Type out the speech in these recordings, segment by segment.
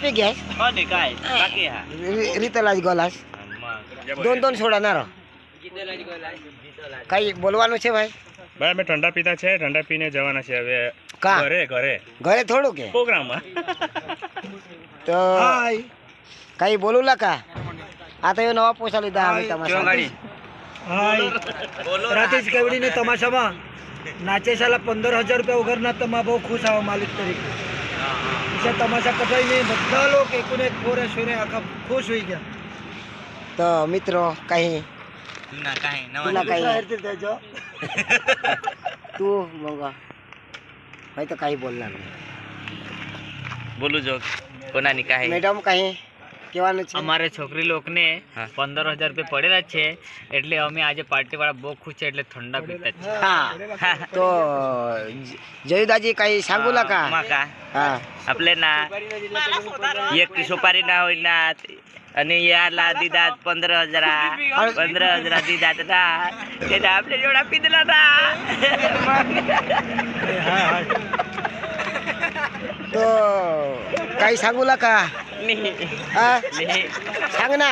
P गया हो नहीं काय बाकी हा રીતલાજ ગોલાસ दोन सोडा ना रो કઈ બોલવાનું છે ભાઈ? ભાઈ અમે ઠંડા પીતા છે, ઠંડા પીને જવાના છે હવે કા ઘરે ઘરે ઘરે થોડું કે પ્રોગ્રામમાં. તો કઈ બોલું લકા? આ તો એ નવા પોસા લીધા અમે તમારા રાતીશ કેવડીને તમાશામાં નાચે સાલા 15,000 રૂપિયા વગરના તમા બહુ ખુશ આવો માલિક તરીકે પછી તમાશા પતાવીને બધા લોકો એકને એક ફોરે સોરે આખા ખુશ હોઈ ગયા. તો મિત્રો કઈ ના કાઈ તુલા કઈ તું મંગા ભાઈ તો કઈ બોલના નહીં. બોલું જો કોનાની કાહે મેડમ કઈ કહેવાનું છે? અમારે છોકરી લોકને 15,000 રૂપિયા પડેલા છે એટલે અમે આજે પાર્ટી વાળા બહુ ખુશ છે એટલે ઠંડા પીતા છે. હા તો જયુદાજી કઈ सांगू लका? माका હા आपले ना एक सुपारी ना होई ना आणि याला दिदात 15,000 दिदात ना ते आपले जोडा पिदला ना तो काही सांगू लका? हा सांग ना.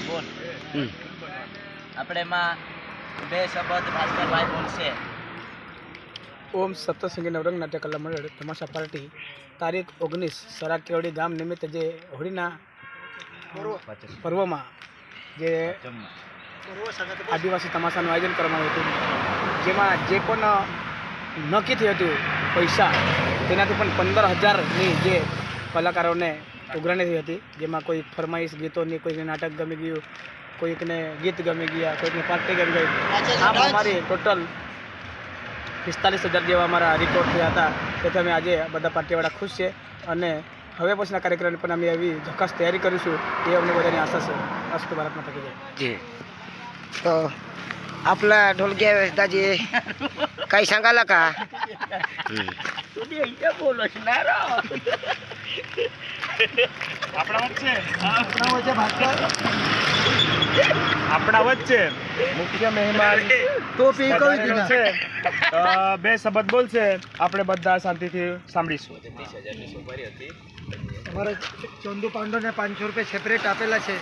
बोल આપણે માં બે શબ્દ ભાસ્કરભાઈ બોલશે. ઓમ સપ્તસંગી નવરંગ નાટ્ય કલા મંડળ તમાશા પાર્ટી તારીખ 19 સરા કેવડી ગામ નિમિત્તે જે હોળીના પર્વમાં જે આદિવાસી તમાશાનું આયોજન કરવામાં આવ્યું હતું જેમાં જે પણ નક્કી થયું હતું પૈસા તેનાથી પણ 15,000ની જે કલાકારોને ઉઘરાણી થઈ હતી જેમાં કોઈ ફરમાઈશ ગીતોની, કોઈને નાટક ગમી ગયું, કોઈકને ગીત ગમી ગયા, કોઈકને પાર્ટી ગમી ગઈ. આમ અમારી ટોટલ 45,000 જેવા અમારા રેકોર્ડ થયા હતા. તેથી અમે આજે બધા પાર્ટીવાળા ખુશ છે અને હવે પછીના કાર્યક્રમની પણ અમે એવી ઝકાસ તૈયારી કરીશું એ અમને બધાની આશા છે. અસ્તુ ભારતમાં થકી જાય. तो आपला ढोलकिया दाजी काही सांगायला का? આપણા વચ્ચે મુખ્ય મહેમાન ટોપી છે. બે શબ્દ બોલશે, આપણે બધા શાંતિથી સાંભળીશું. અમારે ચંદુ પાંડવને 500 રૂપિયા સેપરેટ આપેલા છે